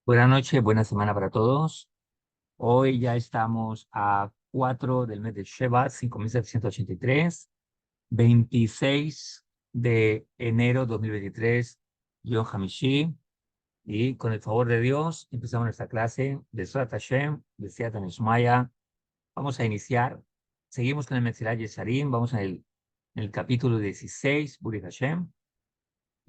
Buenas noches, buena semana para todos. Hoy ya estamos a 4 del mes de Shevat, 5783, 26 de enero 2023, Yom Hamishi. Y con el favor de Dios, empezamos nuestra clase de Surat Hashem, de Siyata Nishmaya. Vamos a iniciar. Seguimos con el Metzilá Yesharim. Vamos en el capítulo 16, Buri Hashem.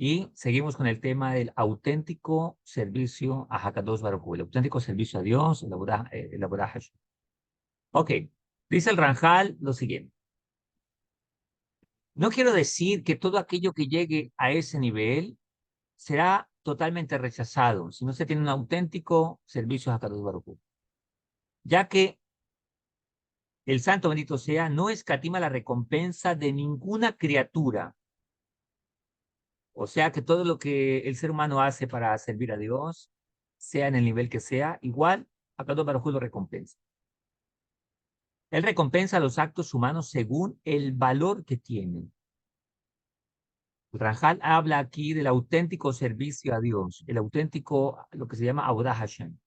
Y seguimos con el tema del auténtico servicio a Hakadosh Baruj Hu, el auténtico servicio a Dios, el Avodah Hashem. Ok, dice el Ranjal lo siguiente. No quiero decir que todo aquello que llegue a ese nivel será totalmente rechazado si no se tiene un auténtico servicio a Hakadosh Baruj Hu, ya que el Santo bendito sea no escatima la recompensa de ninguna criatura. O sea que todo lo que el ser humano hace para servir a Dios, sea en el nivel que sea, igual Hakadosh Baruj Hu lo recompensa. Él recompensa los actos humanos según el valor que tienen. Rajal habla aquí del auténtico servicio a Dios, el auténtico, lo que se llama Avodah Hashem.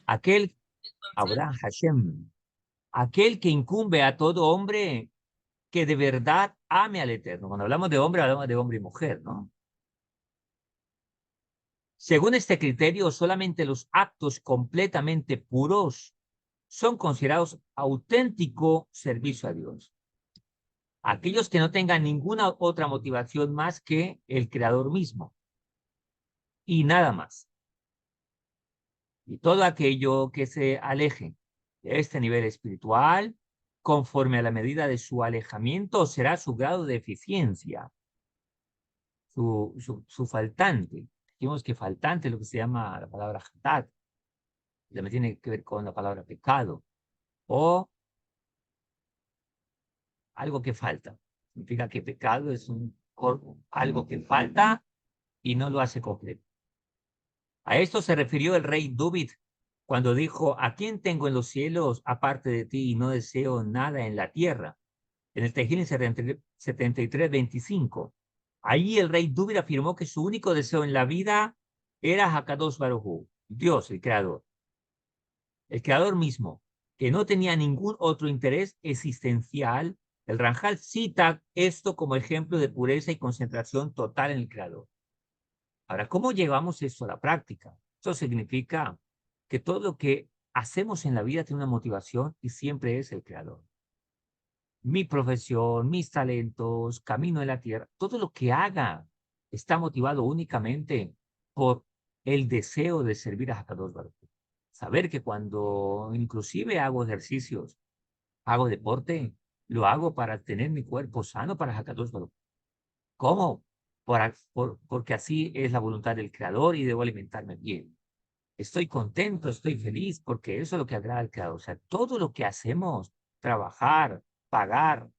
Aquel Avodah Hashem, aquel que incumbe a todo hombre que de verdad ame al Eterno. Cuando hablamos de hombre y mujer, ¿no? Según este criterio, solamente los actos completamente puros son considerados auténtico servicio a Dios. Aquellos que no tengan ninguna otra motivación más que el Creador mismo y nada más. Y todo aquello que se aleje de este nivel espiritual, conforme a la medida de su alejamiento, será su grado de eficiencia, su faltante. Dijimos que faltante es lo que se llama la palabra hatat, también tiene que ver con la palabra pecado, o algo que falta. Significa que pecado es algo que falta y no lo hace completo. A esto se refirió el rey David cuando dijo: ¿A quién tengo en los cielos aparte de ti y no deseo nada en la tierra? En el Tehillim 73:25. Allí el rey David afirmó que su único deseo en la vida era Hakadosh Baruj Hu, Dios, el creador mismo, que no tenía ningún otro interés existencial. El Ranjal cita esto como ejemplo de pureza y concentración total en el creador. Ahora, ¿cómo llevamos esto a la práctica? Eso significa que todo lo que hacemos en la vida tiene una motivación y siempre es el creador. Mi profesión, mis talentos, camino en la tierra, todo lo que haga está motivado únicamente por el deseo de servir a Hakadosh Baruj Hu. Saber que cuando inclusive hago ejercicios, hago deporte, lo hago para tener mi cuerpo sano para Hakadosh Baruj Hu. ¿Cómo? Porque así es la voluntad del Creador y debo alimentarme bien. Estoy contento, estoy feliz, porque eso es lo que agrada al Creador. O sea, todo lo que hacemos, trabajar, pagar,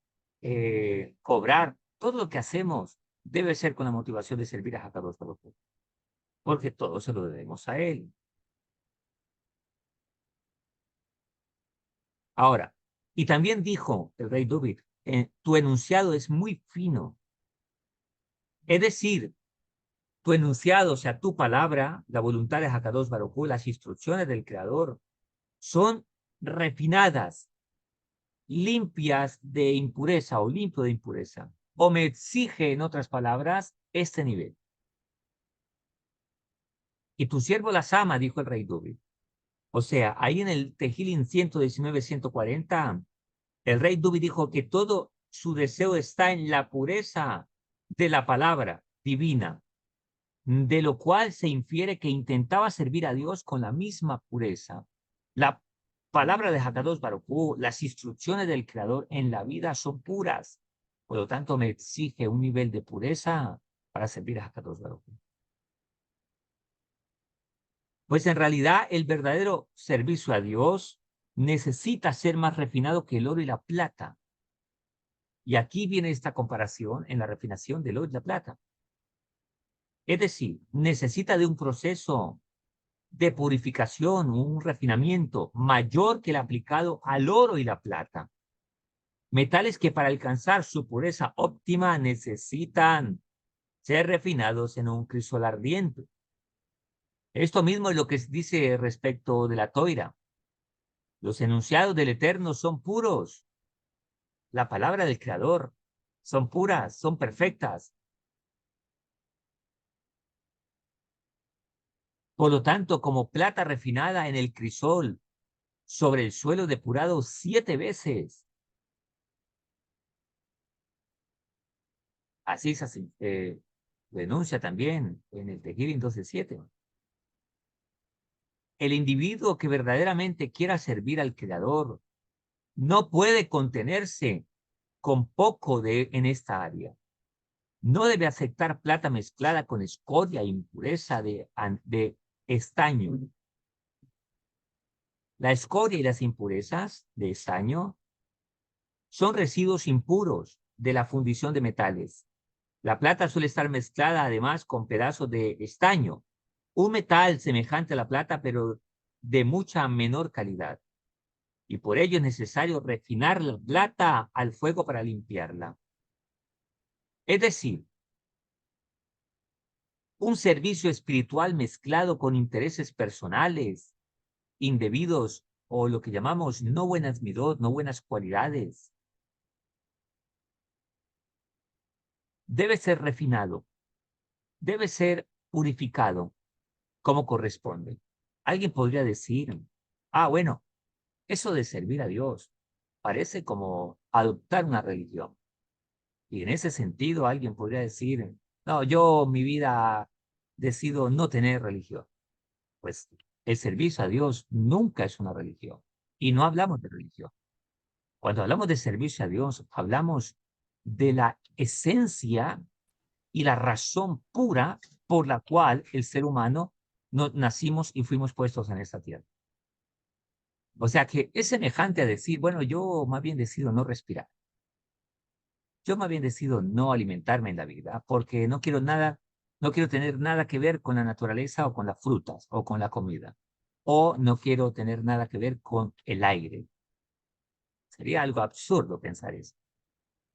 cobrar, todo lo que hacemos debe ser con la motivación de servir a Hakadosh Baruj Hu, porque todo se lo debemos a Él. Ahora, y también dijo el rey David, tu enunciado es muy fino. Es decir, tu enunciado, o sea, tu palabra, la voluntad de Hakadosh Baruj Hu, las instrucciones del Creador, son refinadas, limpias de impureza o limpio de impureza. O me exige, en otras palabras, este nivel. Y tu siervo las ama, dijo el rey David. O sea, ahí en el Tehillim 119-140, el rey David dijo que todo su deseo está en la pureza de la palabra divina, de lo cual se infiere que intentaba servir a Dios con la misma pureza. La palabra de Hakadosh Baruj Hu, las instrucciones del Creador en la vida son puras. Por lo tanto, me exige un nivel de pureza para servir a Hakadosh Baruj Hu. Pues en realidad, el verdadero servicio a Dios necesita ser más refinado que el oro y la plata. Y aquí viene esta comparación en la refinación del oro y la plata. Es decir, necesita de un proceso de purificación, un refinamiento mayor que el aplicado al oro y la plata. Metales que para alcanzar su pureza óptima necesitan ser refinados en un crisol ardiente. Esto mismo es lo que dice respecto de la toira. Los enunciados del Eterno son puros. La palabra del Creador son puras, son perfectas. Por lo tanto, como plata refinada en el crisol, sobre el suelo depurado 7 veces. Así se denuncia también en el Tehillim 12:7. El individuo que verdaderamente quiera servir al Creador no puede contenerse con poco en esta área. No debe aceptar plata mezclada con escoria e impureza de estaño. La escoria y las impurezas de estaño son residuos impuros de la fundición de metales. La plata suele estar mezclada además con pedazos de estaño, un metal semejante a la plata, pero de mucha menor calidad. Y por ello es necesario refinar la plata al fuego para limpiarla. Es decir, un servicio espiritual mezclado con intereses personales, indebidos o lo que llamamos no buenas midot, no buenas cualidades, debe ser refinado, debe ser purificado como corresponde. Alguien podría decir, bueno, eso de servir a Dios parece como adoptar una religión. Y en ese sentido alguien podría decir, no, yo mi vida decido no tener religión. Pues el servicio a Dios nunca es una religión. Y no hablamos de religión. Cuando hablamos de servicio a Dios, hablamos de la esencia y la razón pura por la cual el ser humano nacimos y fuimos puestos en esta tierra. O sea que es semejante a decir, bueno, yo más bien decido no respirar. Yo más bien decido no alimentarme en la vida porque no quiero nada, no quiero tener nada que ver con la naturaleza o con las frutas o con la comida. O no quiero tener nada que ver con el aire. Sería algo absurdo pensar eso.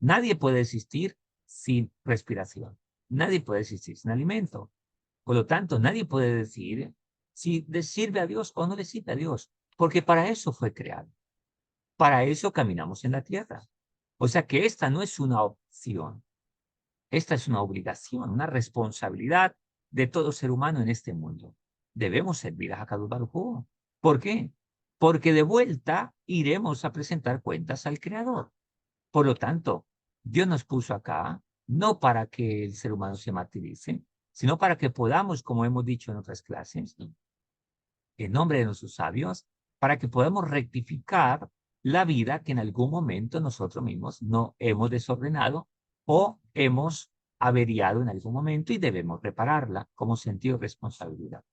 Nadie puede existir sin respiración. Nadie puede existir sin alimento. Por lo tanto, nadie puede decir si le sirve a Dios o no le sirve a Dios, porque para eso fue creado. Para eso caminamos en la tierra. O sea que esta no es una opción, esta es una obligación, una responsabilidad de todo ser humano en este mundo. Debemos servir a Hakadosh Baruj Hu. ¿Por qué? Porque de vuelta iremos a presentar cuentas al Creador. Por lo tanto, Dios nos puso acá no para que el ser humano se martirice, sino para que podamos, como hemos dicho en otras clases, en nombre de nuestros sabios, para que podamos rectificar la vida que en algún momento nosotros mismos no hemos desordenado o hemos averiado en algún momento y debemos repararla como sentido de responsabilidad.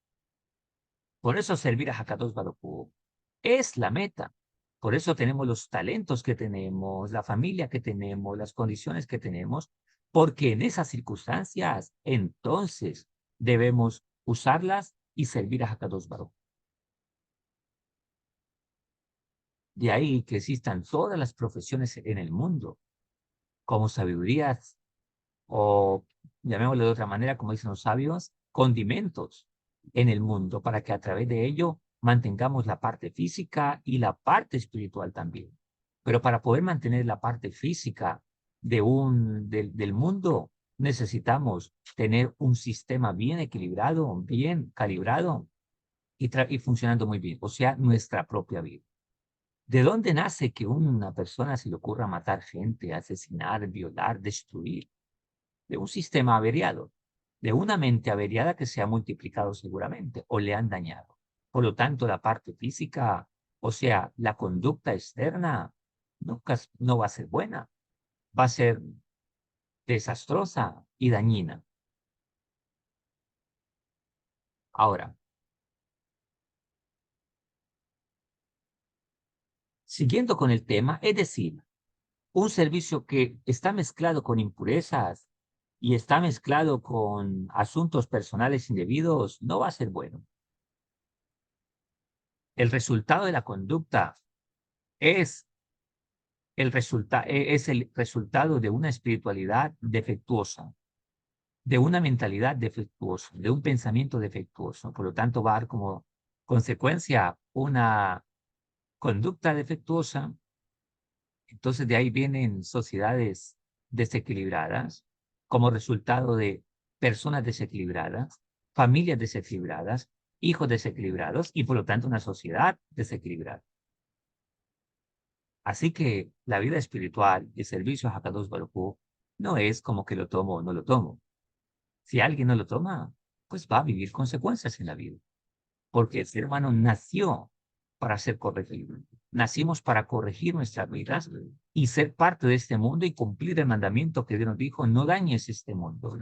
Por eso servir a Hakadosh Baruj Hu es la meta. Por eso tenemos los talentos que tenemos, la familia que tenemos, las condiciones que tenemos, porque en esas circunstancias entonces debemos usarlas y servir a Hakadosh Baruj Hu. De ahí que existan todas las profesiones en el mundo, como sabidurías o, llamémoslo de otra manera, como dicen los sabios, condimentos en el mundo, para que a través de ello mantengamos la parte física y la parte espiritual también. Pero para poder mantener la parte física del mundo, necesitamos tener un sistema bien equilibrado, bien calibrado y funcionando muy bien, o sea, nuestra propia vida. ¿De dónde nace que una persona se le ocurra matar gente, asesinar, violar, destruir? De un sistema averiado, de una mente averiada que se ha multiplicado seguramente o le han dañado. Por lo tanto, la parte física, o sea, la conducta externa, nunca no va a ser buena, va a ser desastrosa y dañina. Ahora, siguiendo con el tema, es decir, un servicio que está mezclado con impurezas y está mezclado con asuntos personales indebidos, no va a ser bueno. El resultado de la conducta es es el resultado de una espiritualidad defectuosa. de una mentalidad defectuosa, de un pensamiento defectuoso. Por lo tanto, va a dar como consecuencia una conducta defectuosa. Entonces, de ahí vienen sociedades desequilibradas como resultado de personas desequilibradas, familias desequilibradas, hijos desequilibrados y por lo tanto una sociedad desequilibrada. Así que la vida espiritual y el servicio a Hakadosh Baruj Hu no es como que lo tomo o no lo tomo. Si alguien no lo toma, pues va a vivir consecuencias en la vida. Porque el ser humano nació para ser corregido. Nacimos para corregir nuestras vidas y ser parte de este mundo y cumplir el mandamiento que Dios nos dijo, no dañes este mundo.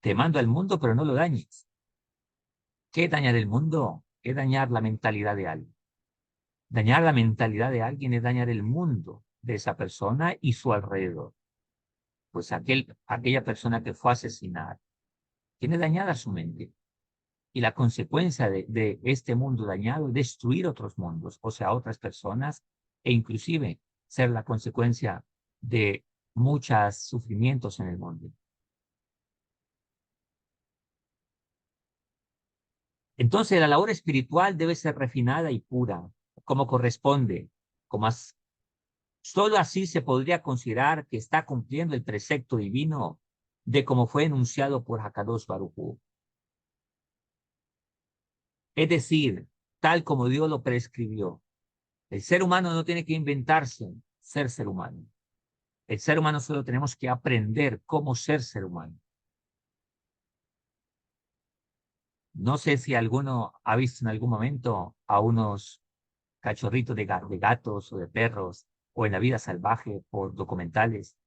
Te mando al mundo, pero no lo dañes. ¿Qué dañar el mundo? ¿Qué dañar la mentalidad de alguien? Dañar la mentalidad de alguien es dañar el mundo de esa persona y su alrededor. Pues aquella persona que fue a asesinar tiene dañada su mente. Y la consecuencia de este mundo dañado es destruir otros mundos, o sea, otras personas, e inclusive ser la consecuencia de muchos sufrimientos en el mundo. Entonces, la labor espiritual debe ser refinada y pura, como corresponde, como solo así se podría considerar que está cumpliendo el precepto divino de como fue enunciado por Hakadosh Baruj Hu. Es decir, tal como Dios lo prescribió. El ser humano no tiene que inventarse ser humano. El ser humano solo tenemos que aprender cómo ser humano. No sé si alguno ha visto en algún momento a unos cachorritos de gatos o de perros o en la vida salvaje por documentales.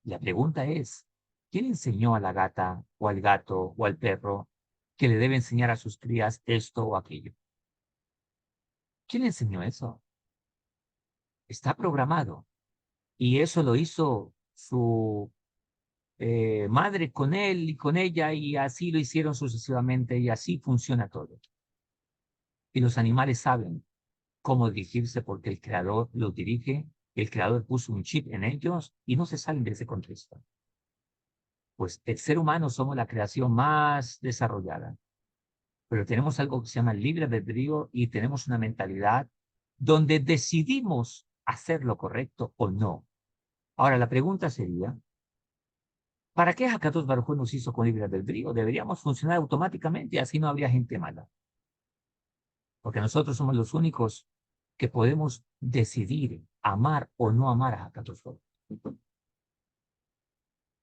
La pregunta es, ¿quién enseñó a la gata o al gato o al perro que le debe enseñar a sus crías esto o aquello? ¿Quién le enseñó eso? Está programado. Y eso lo hizo su madre con él y con ella y así lo hicieron sucesivamente y así funciona todo. Y los animales saben cómo dirigirse porque el creador los dirige, el creador puso un chip en ellos y no se salen de ese contexto. Pues el ser humano somos la creación más desarrollada, pero tenemos algo que se llama libre albedrío y tenemos una mentalidad donde decidimos hacer lo correcto o no. Ahora, la pregunta sería, ¿para qué Hakadosh Baruj Hu nos hizo con libre albedrío? Deberíamos funcionar automáticamente y así no habría gente mala. Porque nosotros somos los únicos que podemos decidir amar o no amar a Hakadosh Baruj Hu.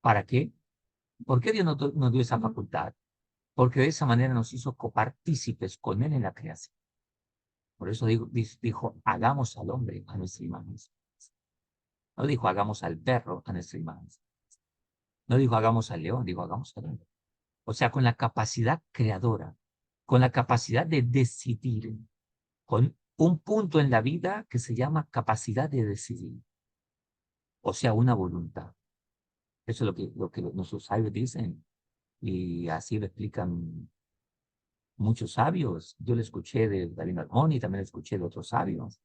¿Para qué? ¿Por qué Dios nos dio esa facultad? Porque de esa manera nos hizo copartícipes con Él en la creación. Por eso dijo, hagamos al hombre a nuestra imagen. No dijo, hagamos al perro a nuestra imagen. No dijo, hagamos al león, dijo, hagamos al hombre. O sea, con la capacidad creadora, con la capacidad de decidir, con un punto en la vida que se llama capacidad de decidir, o sea, una voluntad. Eso es lo que nuestros sabios dicen y así lo explican muchos sabios. Yo lo escuché de David Armón y también lo escuché de otros sabios,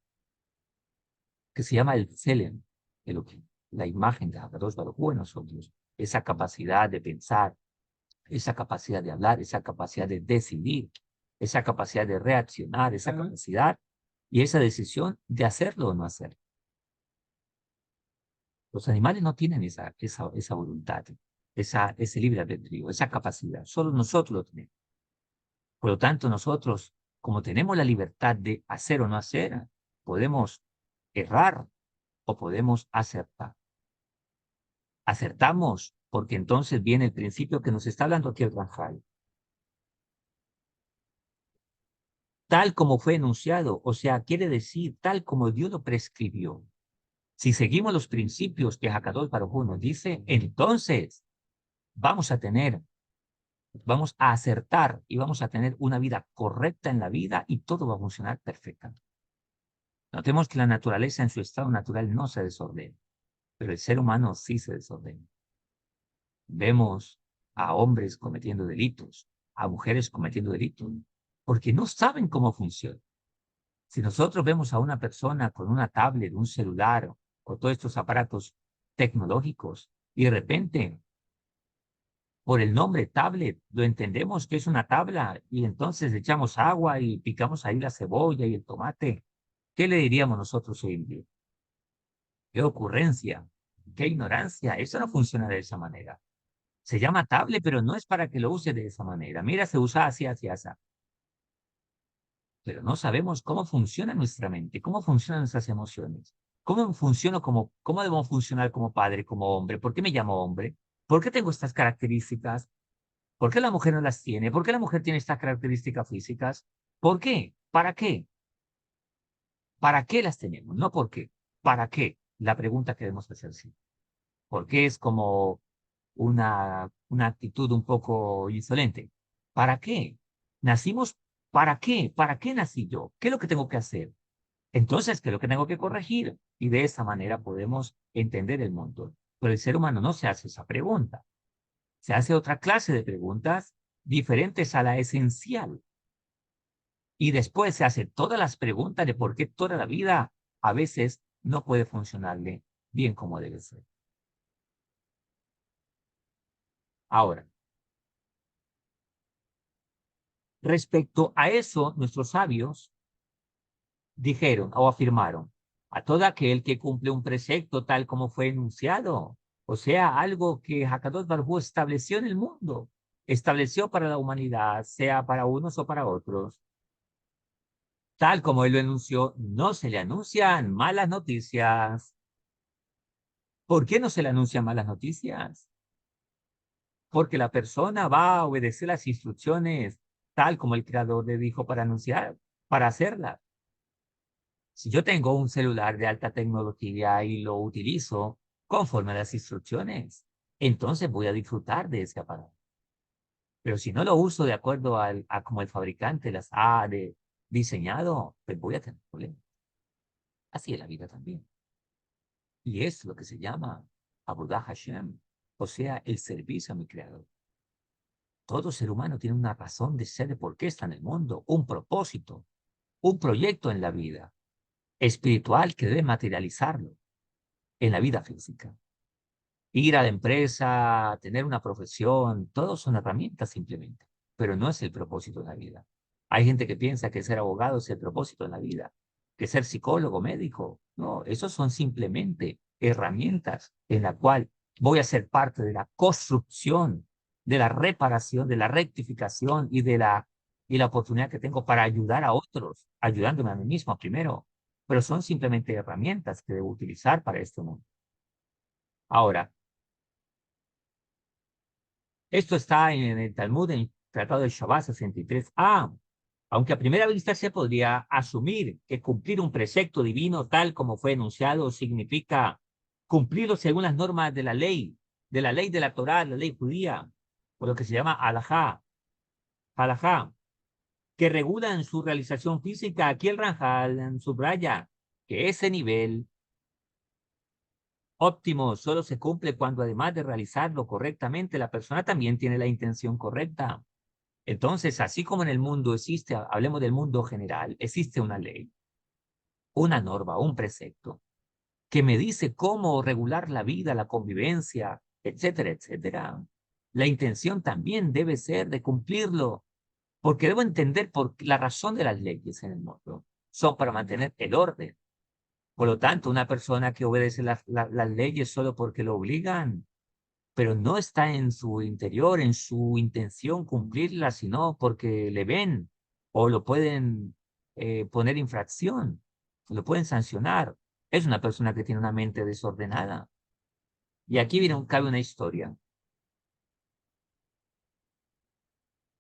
que se llama el Tselem, la imagen de Hakadosh Baruj Hu en nosotros, esa capacidad de pensar, esa capacidad de hablar, esa capacidad de decidir, esa capacidad de reaccionar, esa capacidad y esa decisión de hacerlo o no hacerlo. Los animales no tienen esa voluntad, ese libre albedrío, esa capacidad. Solo nosotros lo tenemos. Por lo tanto, nosotros, como tenemos la libertad de hacer o no hacer, podemos errar o podemos acertar. Acertamos porque entonces viene el principio que nos está hablando aquí el Ramjal. Tal como fue enunciado, o sea, quiere decir tal como Dios lo prescribió. Si seguimos los principios que Hakadosh Baruj Hu nos dice, entonces vamos vamos a acertar y vamos a tener una vida correcta en la vida y todo va a funcionar perfectamente. Notemos que la naturaleza en su estado natural no se desordena, pero el ser humano sí se desordena. Vemos a hombres cometiendo delitos, a mujeres cometiendo delitos, porque no saben cómo funciona. Si nosotros vemos a una persona con una tablet, un celular o todos estos aparatos tecnológicos y de repente por el nombre tablet, lo entendemos que es una tabla y entonces le echamos agua y picamos ahí la cebolla y el tomate. ¿Qué le diríamos nosotros hoy en día? ¡Qué ocurrencia! ¡Qué ignorancia! Eso no funciona de esa manera. Se llama tablet, pero no es para que lo use de esa manera. Mira, se usa así, así, así. Pero no sabemos cómo funciona nuestra mente, cómo funcionan nuestras emociones, cómo debemos funcionar como padre, como hombre, por qué me llamo hombre, por qué tengo estas características, por qué la mujer no las tiene, por qué la mujer tiene estas características físicas, por qué, para qué las tenemos, no por qué, para qué, la pregunta que debemos hacer sí. ¿Por qué es como una actitud un poco insolente? ¿Para qué? ¿Nacimos para qué? ¿Para qué nací yo? ¿Qué es lo que tengo que hacer? Entonces, ¿qué es lo que tengo que corregir? Y de esa manera podemos entender el mundo. Pero el ser humano no se hace esa pregunta. Se hace otra clase de preguntas diferentes a la esencial. Y después se hace todas las preguntas de por qué toda la vida a veces no puede funcionarle bien como debe ser. Ahora, respecto a eso, nuestros sabios dijeron o afirmaron, a todo aquel que cumple un precepto tal como fue enunciado, o sea, algo que Hakadosh Baruj Hu estableció en el mundo, estableció para la humanidad, sea para unos o para otros, tal como él lo anunció, no se le anuncian malas noticias. ¿Por qué no se le anuncian malas noticias? Porque la persona va a obedecer las instrucciones tal como el creador le dijo para anunciar, para hacerlas. Si yo tengo un celular de alta tecnología y lo utilizo conforme a las instrucciones, entonces voy a disfrutar de ese aparato. Pero si no lo uso de acuerdo a como el fabricante las diseñado, pues voy a tener problemas. Así es la vida también. Y es lo que se llama Abudah Hashem, o sea, el servicio a mi creador. Todo ser humano tiene una razón de ser de por qué está en el mundo, un propósito, un proyecto en la vida espiritual que debe materializarlo en la vida física. Ir a la empresa, tener una profesión, todos son herramientas simplemente, pero no es el propósito de la vida. Hay gente que piensa que ser abogado es el propósito de la vida, que ser psicólogo, médico. No, esos son simplemente herramientas en la cual voy a ser parte de la construcción, de la reparación, de la rectificación y la oportunidad que tengo para ayudar a otros, ayudándome a mí mismo primero. Pero son simplemente herramientas que debo utilizar para este mundo. Ahora, esto está en el Talmud, en el Tratado de Shabbat 63a. Aunque a primera vista se podría asumir que cumplir un precepto divino tal como fue enunciado significa cumplirlo según las normas de la ley de la Torá, la ley judía, o lo que se llama halajá, que regula en su realización física. Aquí el Ranjal subraya que ese nivel óptimo solo se cumple cuando además de realizarlo correctamente, la persona también tiene la intención correcta. Entonces, así como en el mundo existe, hablemos del mundo general, existe una ley, una norma, un precepto, que me dice cómo regular la vida, la convivencia, etcétera, etcétera. La intención también debe ser de cumplirlo, porque debo entender por la razón de las leyes en el mundo. Son para mantener el orden. Por lo tanto, una persona que obedece las leyes solo porque lo obligan, pero no está en su interior, en su intención cumplirla, sino porque le ven o lo pueden poner infracción, lo pueden sancionar. Es una persona que tiene una mente desordenada. Y aquí cabe una historia.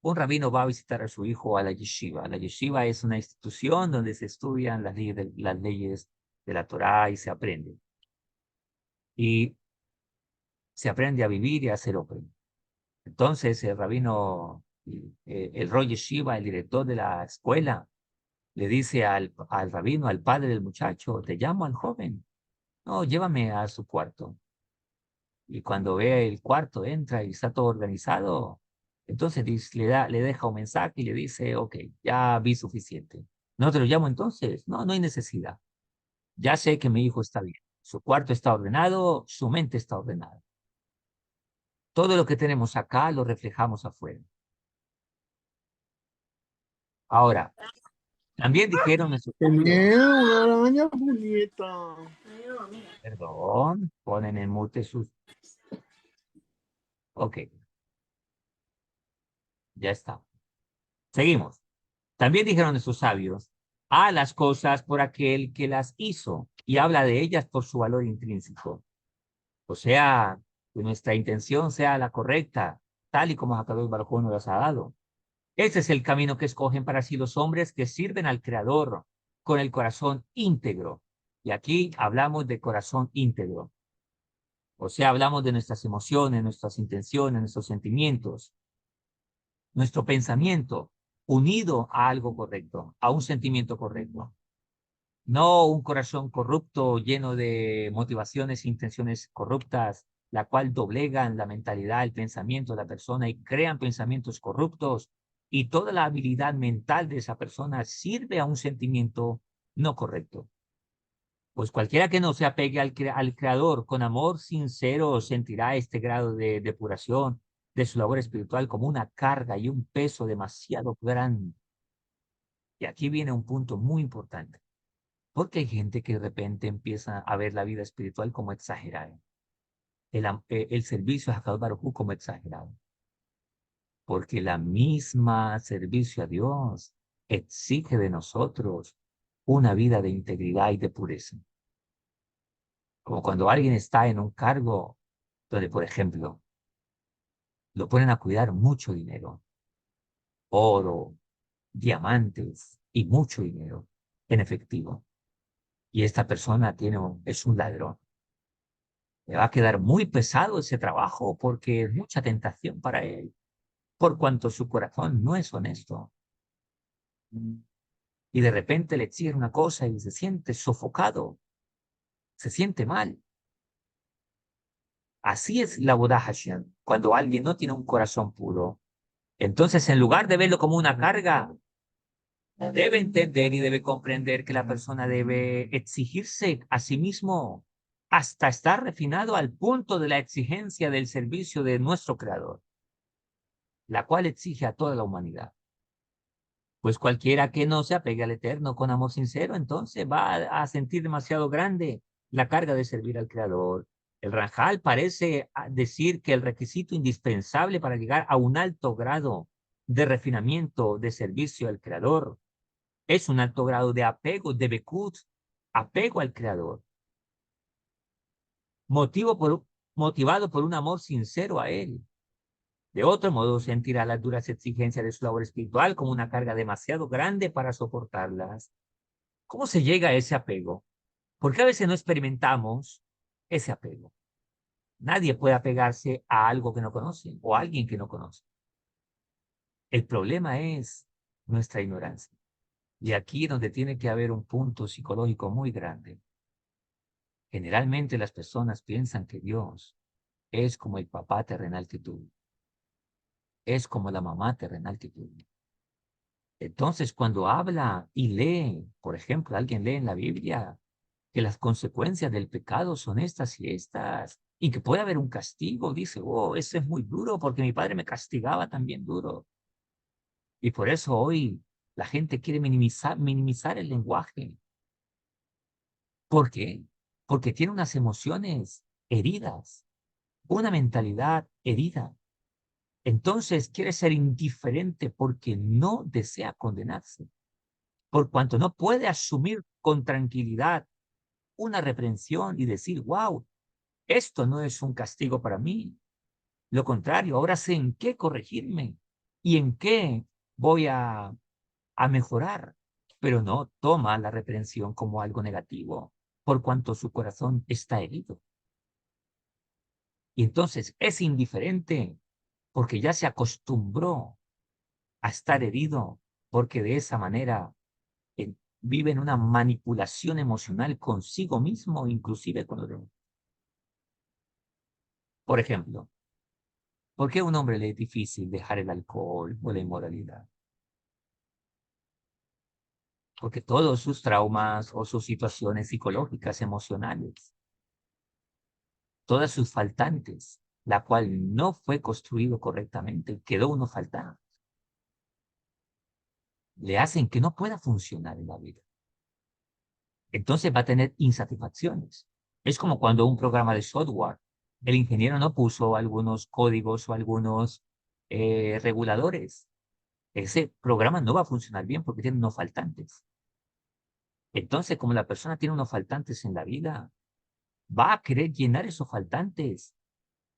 Un rabino va a visitar a su hijo a la yeshiva. La yeshiva es una institución donde se estudian las leyes de la Torá y se aprende. Y se aprende a vivir y a ser hombre. Entonces el rabino, el Roy Yeshiva, el director de la escuela, le dice al rabino, al padre del muchacho, te llamo al joven. No, llévame a su cuarto. Y cuando ve el cuarto, entra y está todo organizado. Entonces le deja un mensaje y le dice, ok, ya vi suficiente. ¿No te lo llamo entonces? No, no hay necesidad. Ya sé que mi hijo está bien. Su cuarto está ordenado, su mente está ordenada. Todo lo que tenemos acá lo reflejamos afuera. Ahora, también dijeron nuestros ¡Qué sabios, miedo, una araña, Julieta! perdón, ponen en mute sus... Ok, ya está. Seguimos. También dijeron nuestros sabios, a las cosas por aquel que las hizo y habla de ellas por su valor intrínseco. O sea, que nuestra intención sea la correcta, tal y como Hakadosh Baruj Hu nos las ha dado. Ese es el camino que escogen para sí los hombres que sirven al Creador con el corazón íntegro. Y aquí hablamos de corazón íntegro. O sea, hablamos de nuestras emociones, nuestras intenciones, nuestros sentimientos, nuestro pensamiento unido a algo correcto, a un sentimiento correcto. No un corazón corrupto lleno de motivaciones e intenciones corruptas, la cual doblegan la mentalidad, el pensamiento de la persona y crean pensamientos corruptos y toda la habilidad mental de esa persona sirve a un sentimiento no correcto. Pues cualquiera que no se apegue al Creador con amor sincero sentirá este grado de depuración de su labor espiritual como una carga y un peso demasiado grande. Y aquí viene un punto muy importante. Porque hay gente que de repente empieza a ver la vida espiritual como exagerada, el servicio a Hakadosh Baruj Hu como exagerado. Porque la misma servicio a Dios exige de nosotros una vida de integridad y de pureza. Como cuando alguien está en un cargo donde, por ejemplo, lo ponen a cuidar mucho dinero, oro, diamantes y mucho dinero en efectivo. Y esta persona es un ladrón. Le va a quedar muy pesado ese trabajo porque es mucha tentación para él, por cuanto su corazón no es honesto. Y de repente le exigen una cosa y se siente sofocado, se siente mal. Así es la Boda Hashem, cuando alguien no tiene un corazón puro. Entonces, en lugar de verlo como una carga, debe entender y debe comprender que la persona debe exigirse a sí mismo hasta estar refinado al punto de la exigencia del servicio de nuestro Creador, la cual exige a toda la humanidad. Pues cualquiera que no se apegue al Eterno con amor sincero, entonces va a sentir demasiado grande la carga de servir al Creador. El Ranjal parece decir que el requisito indispensable para llegar a un alto grado de refinamiento de servicio al Creador es un alto grado de apego, de Bekut, apego al Creador, motivado por un amor sincero a Él. De otro modo, sentirá las duras exigencias de su labor espiritual como una carga demasiado grande para soportarlas. ¿Cómo se llega a ese apego? Porque a veces no experimentamos ese apego. Nadie puede apegarse a algo que no conoce o a alguien que no conoce. El problema es nuestra ignorancia. Y aquí es donde tiene que haber un punto psicológico muy grande. Generalmente las personas piensan que Dios es como el papá terrenal que tuvo, es como la mamá terrenal que tuvo. Entonces, cuando habla y lee, por ejemplo, alguien lee en la Biblia que las consecuencias del pecado son estas y estas, y que puede haber un castigo, dice, oh, eso es muy duro porque mi padre me castigaba también duro. Y por eso hoy la gente quiere minimizar el lenguaje. ¿Por qué? Porque tiene unas emociones heridas, una mentalidad herida. Entonces quiere ser indiferente porque no desea condenarse, por cuanto no puede asumir con tranquilidad una reprensión y decir, wow, esto no es un castigo para mí. Lo contrario, ahora sé en qué corregirme y en qué voy a mejorar, pero no toma la reprensión como algo negativo, por cuanto su corazón está herido. Y entonces es indiferente porque ya se acostumbró a estar herido, porque de esa manera vive en una manipulación emocional consigo mismo, inclusive con los demás. Por ejemplo, ¿por qué a un hombre le es difícil dejar el alcohol o la inmoralidad? Porque todos sus traumas o sus situaciones psicológicas, emocionales, todas sus faltantes, la cual no fue construido correctamente, quedó uno faltando. Le hacen que no pueda funcionar en la vida. Entonces va a tener insatisfacciones. Es como cuando un programa de software, el ingeniero no puso algunos códigos o algunos reguladores. Ese programa no va a funcionar bien porque tiene unos faltantes. Entonces, como la persona tiene unos faltantes en la vida, va a querer llenar esos faltantes.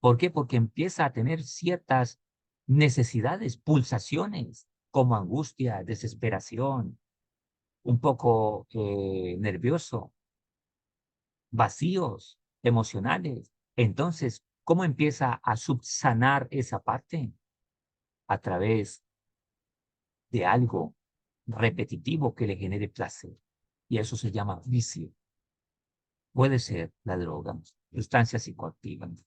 ¿Por qué? Porque empieza a tener ciertas necesidades, pulsaciones, como angustia, desesperación, un poco nervioso, vacíos emocionales. Entonces, ¿cómo empieza a subsanar esa parte? A través de algo repetitivo que le genere placer. Y eso se llama vicio. Puede ser la droga, sustancias psicoactivas,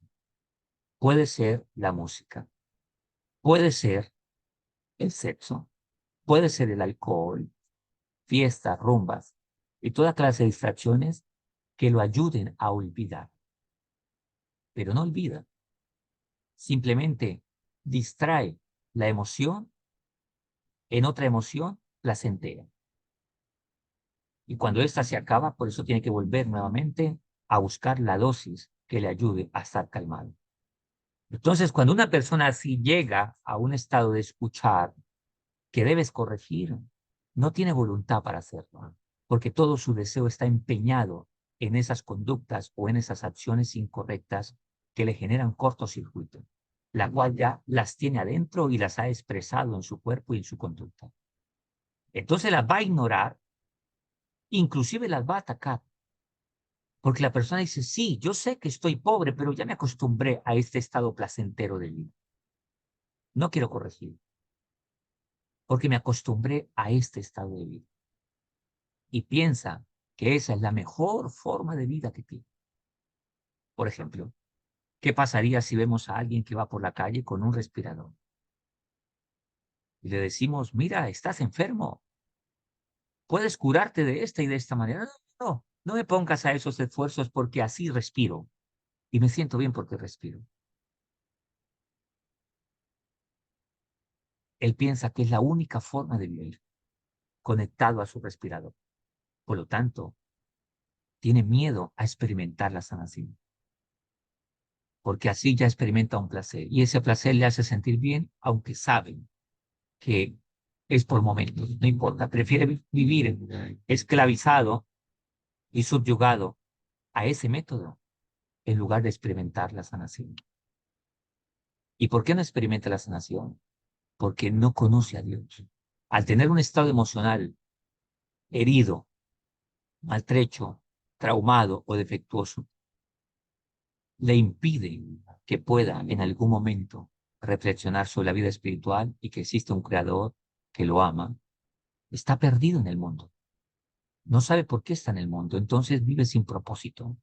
puede ser la música, puede ser el sexo, puede ser el alcohol, fiestas, rumbas y toda clase de distracciones que lo ayuden a olvidar. Pero no olvida, simplemente distrae la emoción en otra emoción placentera. Y cuando ésta se acaba, por eso tiene que volver nuevamente a buscar la dosis que le ayude a estar calmado. Entonces, cuando una persona así llega a un estado de escuchar que debes corregir, no tiene voluntad para hacerlo, porque todo su deseo está empeñado en esas conductas o en esas acciones incorrectas que le generan cortocircuito, la cual ya las tiene adentro y las ha expresado en su cuerpo y en su conducta. Entonces las va a ignorar, inclusive las va a atacar, porque la persona dice, sí, yo sé que estoy pobre, pero ya me acostumbré a este estado placentero de vida. No quiero corregir, porque me acostumbré a este estado de vida. Y piensa que esa es la mejor forma de vida que tiene. Por ejemplo, ¿qué pasaría si vemos a alguien que va por la calle con un respirador? Y le decimos, mira, estás enfermo, puedes curarte de esta y de esta manera. No me pongas a esos esfuerzos porque así respiro. Y me siento bien porque respiro. Él piensa que es la única forma de vivir, conectado a su respirador. Por lo tanto, tiene miedo a experimentar la sanación, porque así ya experimenta un placer y ese placer le hace sentir bien, aunque sabe que es por momentos, no importa, prefiere vivir esclavizado y subyugado a ese método en lugar de experimentar la sanación. ¿Y por qué no experimenta la sanación? Porque no conoce a Dios. Al tener un estado emocional herido, maltrecho, traumado o defectuoso, le impide que pueda en algún momento reflexionar sobre la vida espiritual y que existe un creador que lo ama. Está perdido en el mundo. No sabe por qué está en el mundo, entonces vive sin propósito.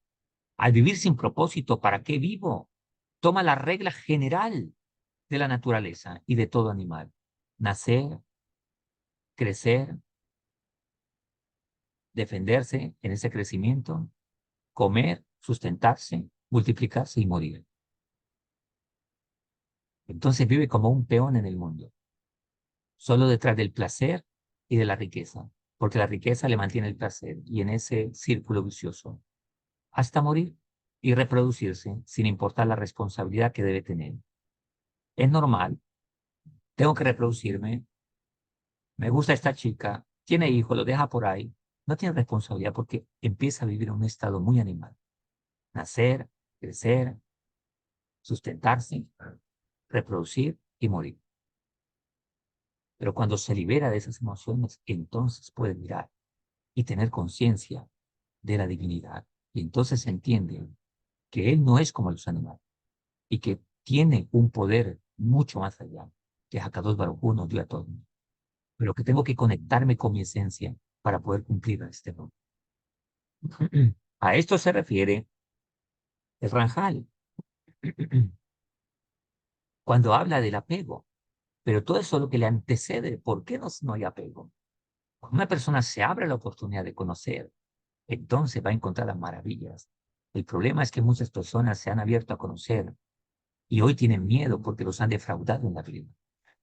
Al vivir sin propósito, ¿para qué vivo? Toma la regla general de la naturaleza y de todo animal. Nacer, crecer, defenderse en ese crecimiento, comer, sustentarse, multiplicarse y morir. Entonces vive como un peón en el mundo, solo detrás del placer y de la riqueza, porque la riqueza le mantiene el placer y en ese círculo vicioso, hasta morir y reproducirse sin importar la responsabilidad que debe tener. Es normal, tengo que reproducirme, me gusta esta chica, tiene hijos, lo deja por ahí, no tiene responsabilidad porque empieza a vivir en un estado muy animal. Nacer, crecer, sustentarse, reproducir y morir. Pero cuando se libera de esas emociones, entonces puede mirar y tener conciencia de la divinidad. Y entonces entiende que él no es como los animales y que tiene un poder mucho más allá que Hakadosh Baruj Hu nos dio a todos. Pero que tengo que conectarme con mi esencia para poder cumplir este rol. A esto se refiere el Ranjal cuando habla del apego. Pero todo eso es lo que le antecede. ¿Por qué no hay apego? Cuando una persona se abre a la oportunidad de conocer, entonces va a encontrar las maravillas. El problema es que muchas personas se han abierto a conocer Y hoy tienen miedo porque los han defraudado en la vida.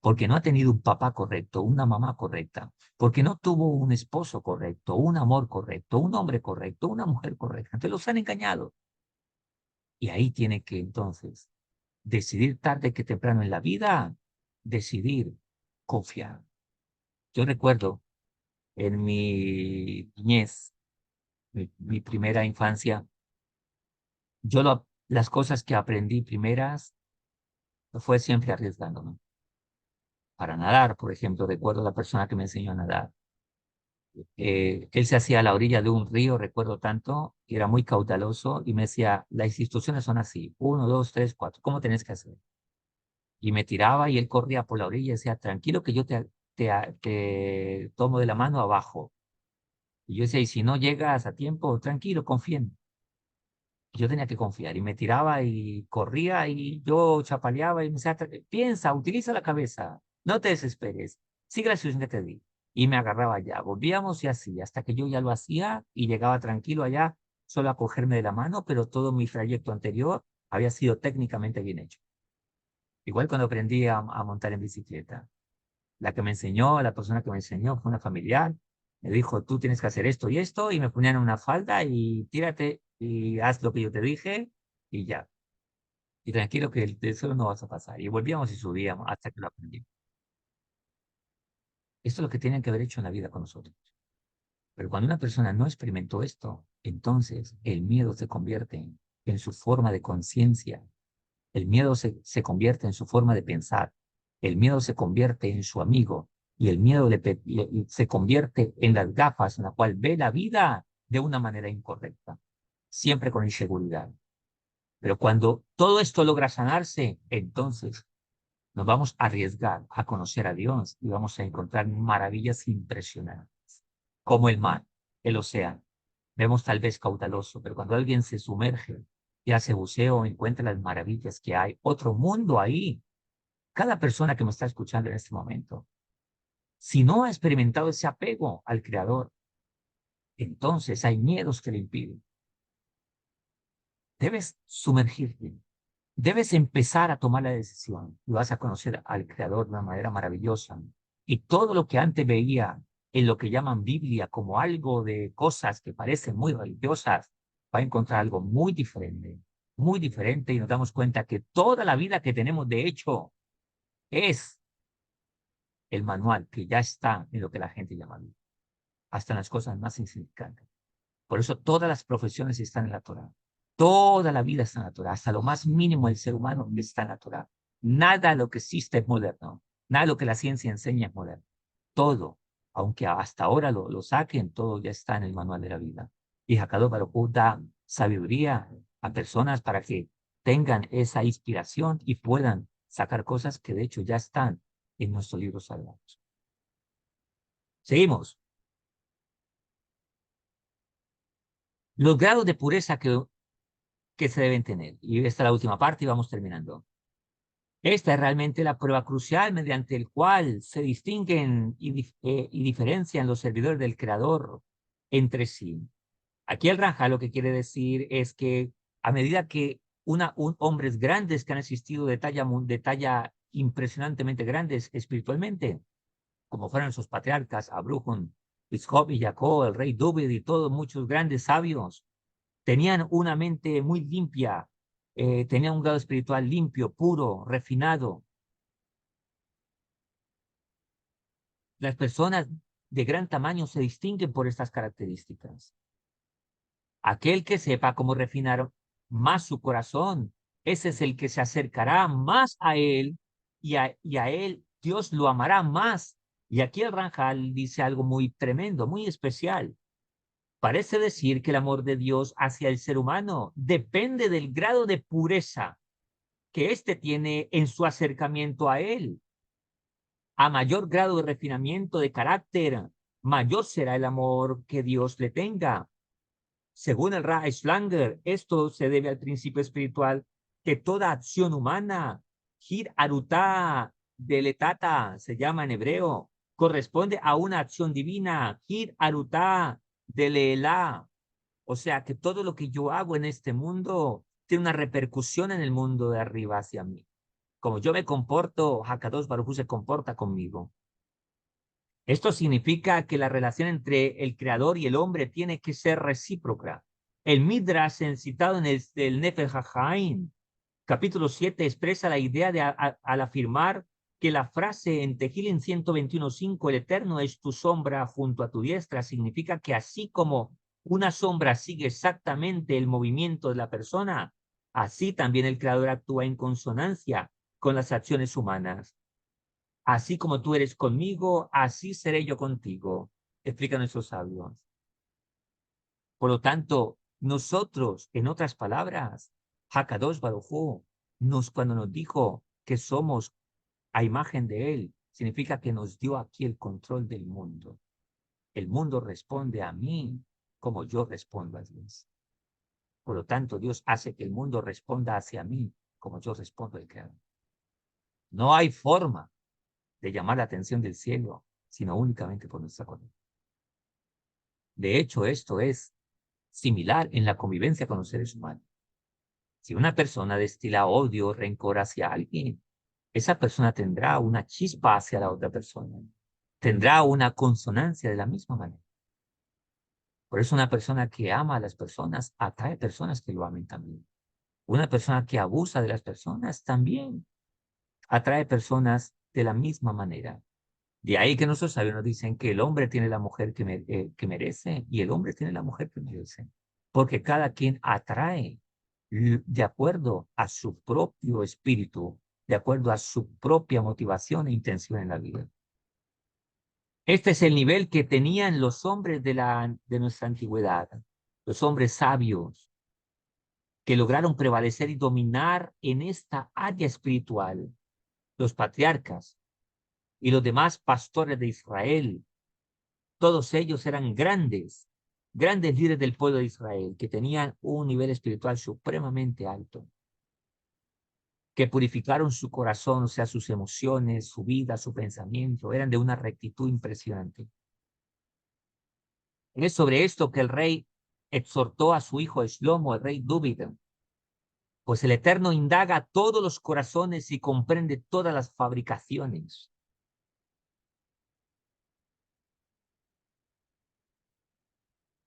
Porque no ha tenido un papá correcto, una mamá correcta. Porque no tuvo un esposo correcto, un amor correcto, un hombre correcto, una mujer correcta. Entonces los han engañado. Y ahí tiene que entonces decidir tarde que temprano en la vida, decidir confiar. Yo recuerdo en mi niñez, mi primera infancia, las cosas que aprendí primeras fue siempre arriesgándome. Para nadar, por ejemplo, recuerdo la persona que me enseñó a nadar. Él se hacía a la orilla de un río, recuerdo tanto, y era muy cauteloso y me decía, las instrucciones son así, 1, 2, 3, 4, ¿cómo tenés que hacer? Y me tiraba y él corría por la orilla y decía, tranquilo que yo te tomo de la mano abajo. Y yo decía, y si no llegas a tiempo, tranquilo, confía en mí. Yo tenía que confiar y me tiraba y corría y yo chapaleaba y me decía, piensa, utiliza la cabeza, no te desesperes, sigue la instrucción que te di. Y me agarraba allá, volvíamos y así, hasta que yo ya lo hacía y llegaba tranquilo allá, solo a cogerme de la mano, pero todo mi trayecto anterior había sido técnicamente bien hecho. Igual cuando aprendí a montar en bicicleta. La que me enseñó, la persona que me enseñó fue una familiar. Me dijo, tú tienes que hacer esto y esto, y me ponían una falda y tírate y haz lo que yo te dije y ya. Y tranquilo que de eso no vas a pasar. Y volvíamos y subíamos hasta que lo aprendí. Esto es lo que tienen que haber hecho en la vida con nosotros. Pero cuando una persona no experimentó esto, entonces el miedo se convierte en su forma de conciencia. El miedo se convierte en su forma de pensar. El miedo se convierte en su amigo. Y el miedo se convierte en las gafas en la cual ve la vida de una manera incorrecta. Siempre con inseguridad. Pero cuando todo esto logra sanarse, entonces nos vamos a arriesgar a conocer a Dios y vamos a encontrar maravillas impresionantes, como el mar, el océano. Vemos tal vez caudaloso, pero cuando alguien se sumerge y hace buceo, encuentra las maravillas que hay, otro mundo ahí. Cada persona que me está escuchando en este momento, si no ha experimentado ese apego al Creador, entonces hay miedos que le impiden. Debes sumergirte, debes empezar a tomar la decisión y vas a conocer al Creador de una manera maravillosa. Y todo lo que antes veía en lo que llaman Biblia como algo de cosas que parecen muy religiosas, va a encontrar algo muy diferente y nos damos cuenta que toda la vida que tenemos de hecho es el manual que ya está en lo que la gente llama Biblia, hasta en las cosas más insignificantes. Por eso todas las profesiones están en la Torá. Toda la vida está en la Torá. Hasta lo más mínimo del ser humano está en la Torá. Nada de lo que existe es moderno. Nada de lo que la ciencia enseña es moderno. Todo, aunque hasta ahora lo saquen, todo ya está en el manual de la vida. Y Hakadosh Baruj Hu da sabiduría a personas para que tengan esa inspiración y puedan sacar cosas que de hecho ya están en nuestros libros sagrados. Seguimos. Los grados de pureza que se deben tener. Y esta es la última parte y vamos terminando. Esta es realmente la prueba crucial mediante el cual se distinguen y diferencian los servidores del Creador entre sí. Aquí el Ranja lo que quiere decir es que a medida que hombres grandes que han existido de talla impresionantemente grandes espiritualmente, como fueron sus patriarcas, Abraham, Iscop y Jacob, el rey David y todos muchos grandes sabios, tenían una mente muy limpia, tenían un grado espiritual limpio, puro, refinado. Las personas de gran tamaño se distinguen por estas características. Aquel que sepa cómo refinar más su corazón, ese es el que se acercará más a él y a él Dios lo amará más. Y aquí el Ranjal dice algo muy tremendo, muy especial. Parece decir que el amor de Dios hacia el ser humano depende del grado de pureza que éste tiene en su acercamiento a él. A mayor grado de refinamiento de carácter, mayor será el amor que Dios le tenga. Según el Ra Schlanger, esto se debe al principio espiritual que toda acción humana, hir arutá deletata, se llama en hebreo, corresponde a una acción divina, hir arutá deleelá. O sea que todo lo que yo hago en este mundo tiene una repercusión en el mundo de arriba hacia mí. Como yo me comporto, Hakadosh Baruj Hu se comporta conmigo. Esto significa que la relación entre el creador y el hombre tiene que ser recíproca. El Midrash, citado en el Nefesh HaChaim, capítulo 7, expresa la idea de al afirmar que la frase en Tehillim 121.5, el Eterno es tu sombra junto a tu diestra, significa que así como una sombra sigue exactamente el movimiento de la persona, así también el Creador actúa en consonancia con las acciones humanas. Así como tú eres conmigo, así seré yo contigo, explican nuestros sabios. Por lo tanto, nosotros, en otras palabras, Hakadosh Baruj Hu, cuando nos dijo que somos a imagen de Él, significa que nos dio aquí el control del mundo. El mundo responde a mí como yo respondo a Dios. Por lo tanto, Dios hace que el mundo responda hacia mí como yo respondo al Creador. No hay forma de llamar la atención del cielo, sino únicamente por nuestra conducta. De hecho, esto es similar en la convivencia con los seres humanos. Si una persona destila odio o rencor hacia alguien, esa persona tendrá una chispa hacia la otra persona. Tendrá una consonancia de la misma manera. Por eso una persona que ama a las personas atrae personas que lo amen también. Una persona que abusa de las personas también atrae personas de la misma manera. De ahí que nuestros sabios nos dicen que el hombre tiene la mujer que merece y el hombre tiene la mujer que merece. Porque cada quien atrae de acuerdo a su propio espíritu, de acuerdo a su propia motivación e intención en la vida. Este es el nivel que tenían los hombres de nuestra antigüedad, los hombres sabios, que lograron prevalecer y dominar en esta área espiritual, los patriarcas y los demás pastores de Israel. Todos ellos eran grandes líderes del pueblo de Israel, que tenían un nivel espiritual supremamente alto, que purificaron su corazón, o sea, sus emociones, su vida, su pensamiento, eran de una rectitud impresionante. Es sobre esto que el rey exhortó a su hijo Shlomo, el rey David, pues el Eterno indaga todos los corazones y comprende todas las fabricaciones.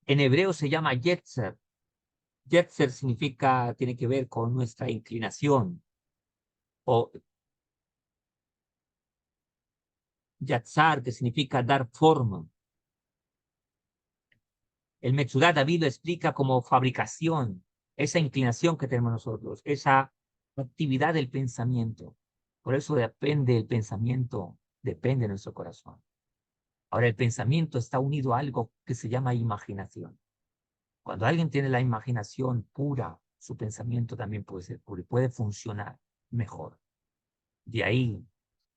En hebreo se llama Yetzer. Yetzer significa, tiene que ver con nuestra inclinación, o Yatzar, que significa dar forma. El Metzudat David lo explica como fabricación, esa inclinación que tenemos nosotros, esa actividad del pensamiento. Por eso depende el pensamiento, depende de nuestro corazón. Ahora, el pensamiento está unido a algo que se llama imaginación. Cuando alguien tiene la imaginación pura, su pensamiento también puede ser puro y puede funcionar mejor. De ahí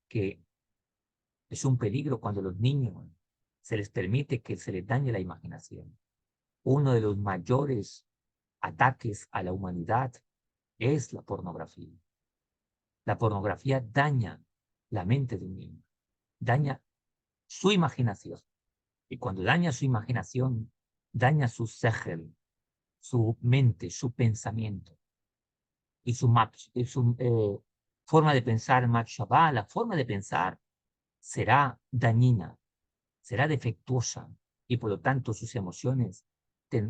que es un peligro cuando los niños se les permite que se les dañe la imaginación. Uno de los mayores ataques a la humanidad es la pornografía. La pornografía daña la mente de un niño, daña su imaginación. Y cuando daña su imaginación, daña su sehel, su mente, su pensamiento. Y su forma de pensar, machshavá, la forma de pensar será dañina, será defectuosa. Y por lo tanto sus emociones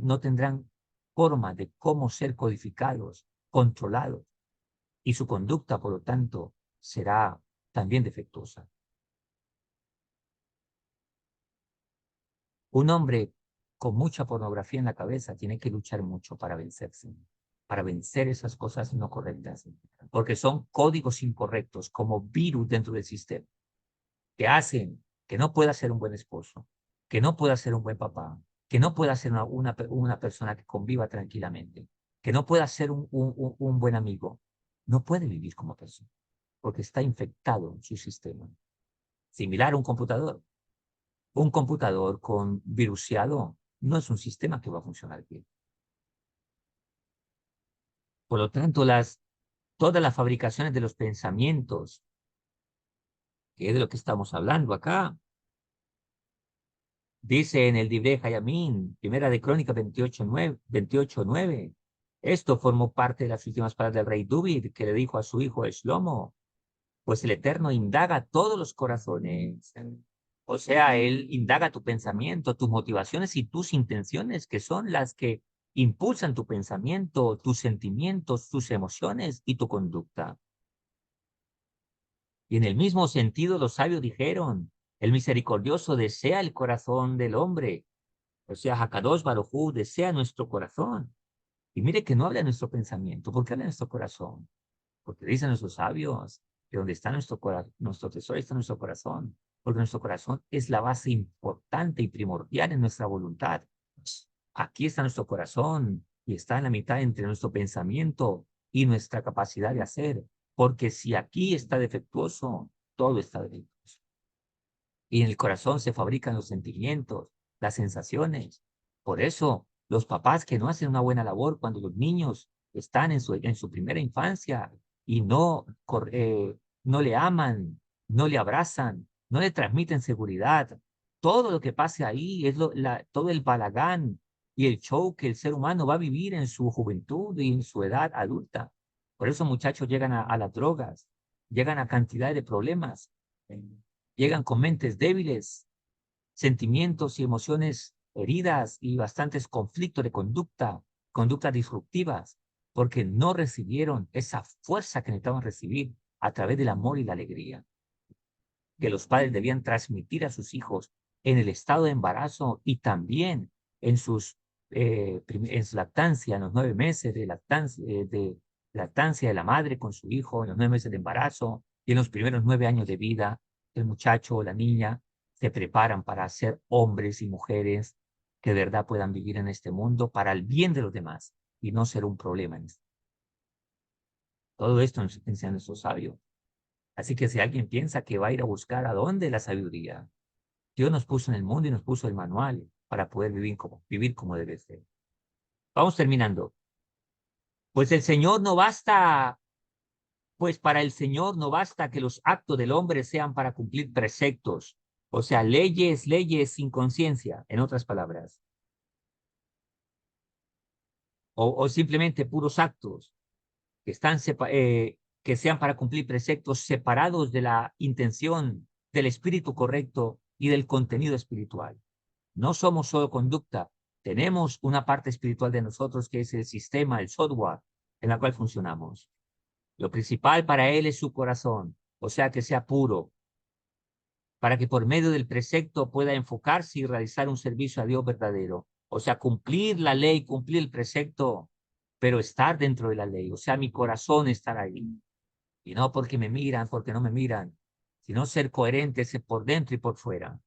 no tendrán forma de cómo ser codificados, controlados. Y su conducta, por lo tanto, será también defectuosa. Un hombre con mucha pornografía en la cabeza tiene que luchar mucho para vencerse, para vencer esas cosas no correctas, porque son códigos incorrectos como virus dentro del sistema que hacen que no pueda ser un buen esposo, que no pueda ser un buen papá, que no pueda ser una persona que conviva tranquilamente, que no pueda ser un buen amigo. No puede vivir como persona, porque está infectado en su sistema. Similar a un computador. Un computador con viruseado no es un sistema que va a funcionar bien. Por lo tanto, todas las fabricaciones de los pensamientos, que es de lo que estamos hablando acá, dice en el Divrei Hayamim, primera de Crónicas 28:9, Esto formó parte de las últimas palabras del rey David, que le dijo a su hijo Shlomo, pues el Eterno indaga todos los corazones. O sea, Él indaga tu pensamiento, tus motivaciones y tus intenciones, que son las que impulsan tu pensamiento, tus sentimientos, tus emociones y tu conducta. Y en el mismo sentido, los sabios dijeron, el misericordioso desea el corazón del hombre. O sea, Hakadosh Baruj Hu desea nuestro corazón. Y mire que no habla de nuestro pensamiento. ¿Por qué habla de nuestro corazón? Porque dicen nuestros sabios que donde está nuestro tesoro está nuestro corazón. Porque nuestro corazón es la base importante y primordial en nuestra voluntad. Aquí está nuestro corazón y está en la mitad entre nuestro pensamiento y nuestra capacidad de hacer. Porque si aquí está defectuoso, todo está defectuoso. Y en el corazón se fabrican los sentimientos, las sensaciones. Por eso, los papás que no hacen una buena labor cuando los niños están en su primera infancia y no le aman, no le abrazan, no le transmiten seguridad, todo lo que pase ahí es todo el balagán y el show que el ser humano va a vivir en su juventud y en su edad adulta. Por eso muchachos llegan a las drogas, llegan a cantidad de problemas, llegan con mentes débiles, sentimientos y emociones heridas y bastantes conflictos de conducta, conductas disruptivas, porque no recibieron esa fuerza que necesitaban recibir a través del amor y la alegría que los padres debían transmitir a sus hijos en el estado de embarazo y también en en su lactancia, en los 9 meses de lactancia de la madre con su hijo, en los 9 meses de embarazo y en los primeros 9 años de vida, el muchacho o la niña se preparan para ser hombres y mujeres que de verdad puedan vivir en este mundo para el bien de los demás y no ser un problema en esto. Todo esto nos enseña nuestro sabio. Así que si alguien piensa que va a ir a buscar a dónde la sabiduría, Dios nos puso en el mundo y nos puso el manual para poder vivir como debe ser. Vamos terminando. Pues el Señor no basta, pues para el Señor no basta que los actos del hombre sean para cumplir preceptos, o sea, leyes sin conciencia, en otras palabras, o simplemente puros actos que sean para cumplir preceptos separados de la intención, del espíritu correcto y del contenido espiritual. No somos solo conducta, tenemos una parte espiritual de nosotros que es el sistema, el software en la cual funcionamos. Lo principal para él es su corazón, o sea, que sea puro, para que por medio del precepto pueda enfocarse y realizar un servicio a Dios verdadero. O sea, cumplir la ley, cumplir el precepto, pero estar dentro de la ley, o sea, mi corazón estar ahí. Y no porque me miran, porque no me miran, sino ser coherentes por dentro y por fuera.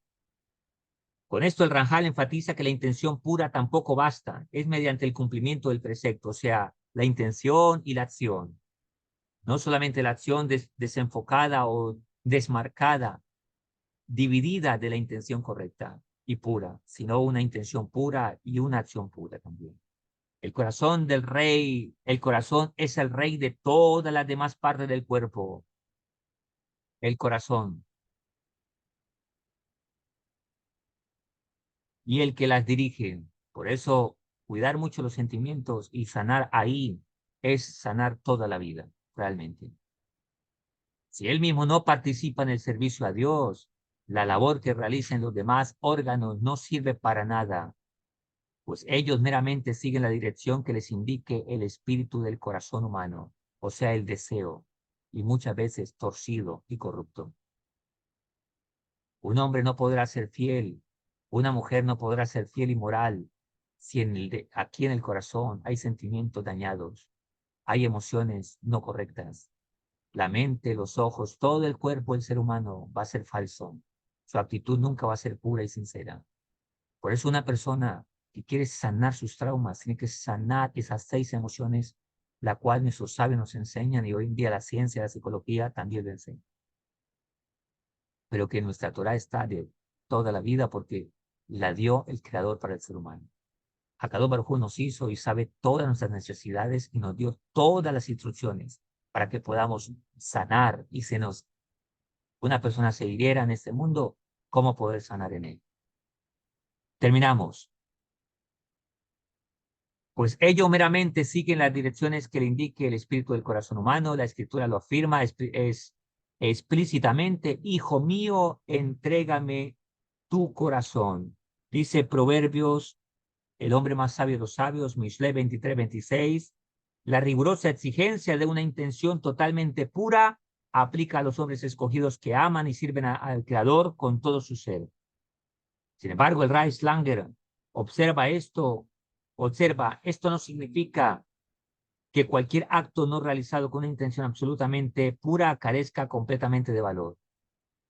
Con esto el Ranjal enfatiza que la intención pura tampoco basta, es mediante el cumplimiento del precepto, o sea, la intención y la acción. No solamente la acción desenfocada o desmarcada, dividida de la intención correcta y pura, sino una intención pura y una acción pura también. El corazón del rey, el corazón es el rey de todas las demás partes del cuerpo. El corazón y el que las dirige. Por eso, cuidar mucho los sentimientos y sanar ahí es sanar toda la vida, realmente. Si él mismo no participa en el servicio a Dios, la labor que realicen los demás órganos no sirve para nada, pues ellos meramente siguen la dirección que les indique el espíritu del corazón humano, o sea, el deseo, y muchas veces torcido y corrupto. Un hombre no podrá ser fiel, una mujer no podrá ser fiel y moral si aquí en el corazón hay sentimientos dañados, hay emociones no correctas. La mente, los ojos, todo el cuerpo del ser humano va a ser falso. Su actitud nunca va a ser pura y sincera. Por eso una persona que quiere sanar sus traumas tiene que sanar esas 6 emociones, la cual nuestros sabios nos enseñan y hoy en día la ciencia, la psicología también lo enseña. Pero que nuestra Torah está de toda la vida porque la dio el Creador para el ser humano. Akadosh Baruj Hu nos hizo y sabe todas nuestras necesidades y nos dio todas las instrucciones para que podamos sanar y una persona se hiriera en este mundo, ¿cómo poder sanar en él? Terminamos. pues ello meramente siguen las direcciones que le indique el espíritu del corazón humano. La escritura lo afirma explícitamente: hijo mío, entrégame tu corazón. Dice Proverbios, el hombre más sabio de los sabios, Mishle 23-26, la rigurosa exigencia de una intención totalmente pura aplica a los hombres escogidos que aman y sirven al Creador con todo su ser. Sin embargo, el Reich Langer observa, esto no significa que cualquier acto no realizado con una intención absolutamente pura carezca completamente de valor.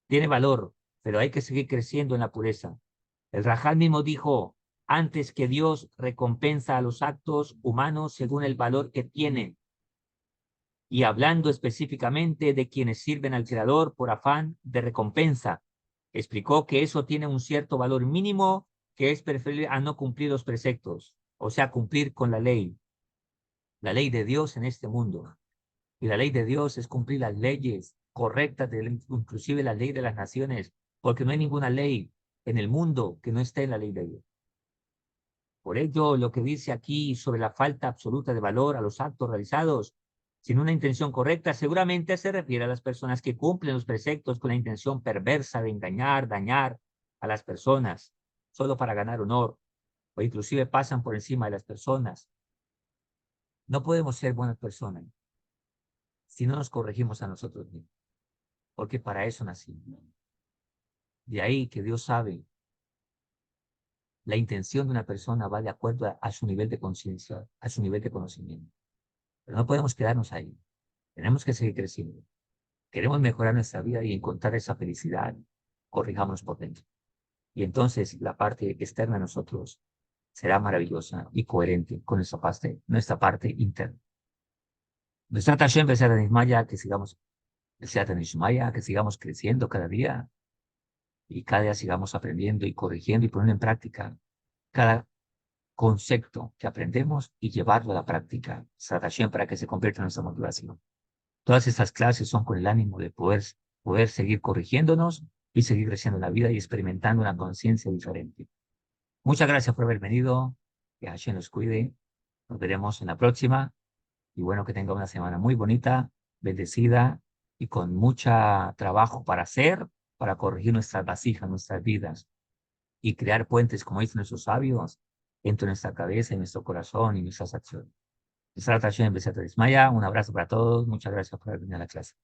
Tiene valor, pero hay que seguir creciendo en la pureza. El Rajal mismo dijo: antes que Dios recompensa a los actos humanos según el valor que tienen, y hablando específicamente de quienes sirven al Creador por afán de recompensa, explicó que eso tiene un cierto valor mínimo que es preferible a no cumplir los preceptos, o sea, cumplir con la ley de Dios en este mundo. Y la ley de Dios es cumplir las leyes correctas, inclusive la ley de las naciones, porque no hay ninguna ley en el mundo que no esté en la ley de Dios. Por ello, lo que dice aquí sobre la falta absoluta de valor a los actos realizados sin una intención correcta, seguramente se refiere a las personas que cumplen los preceptos con la intención perversa de engañar, dañar a las personas, solo para ganar honor, o inclusive pasan por encima de las personas. No podemos ser buenas personas si no nos corregimos a nosotros mismos, porque para eso nacimos. De ahí que Dios sabe, la intención de una persona va de acuerdo a su nivel de conciencia, a su nivel de conocimiento. Pero no podemos quedarnos ahí. Tenemos que seguir creciendo. Queremos mejorar nuestra vida y encontrar esa felicidad. Corrijámonos por dentro. Y entonces la parte externa de nosotros será maravillosa y coherente con nuestra parte interna. Nuestra Tashem, Besat Nishmaya, que sigamos, Besat Nishmaya, que sigamos creciendo cada día y cada día sigamos aprendiendo y corrigiendo y poniendo en práctica cada concepto que aprendemos y llevarlo a la práctica. Besat para que se convierta en nuestra motivación. Todas estas clases son con el ánimo de poder seguir corrigiéndonos y seguir creciendo en la vida y experimentando una conciencia diferente. Muchas gracias por haber venido. Que Hashem los cuide. Nos veremos en la próxima. Y bueno, que tenga una semana muy bonita, bendecida y con mucho trabajo para hacer, para corregir nuestras vasijas, nuestras vidas y crear puentes, como dicen nuestros sabios, entre nuestra cabeza y nuestro corazón y nuestras acciones. Besat Hashem, Besat Maya, un abrazo para todos. Muchas gracias por haber venido a la clase.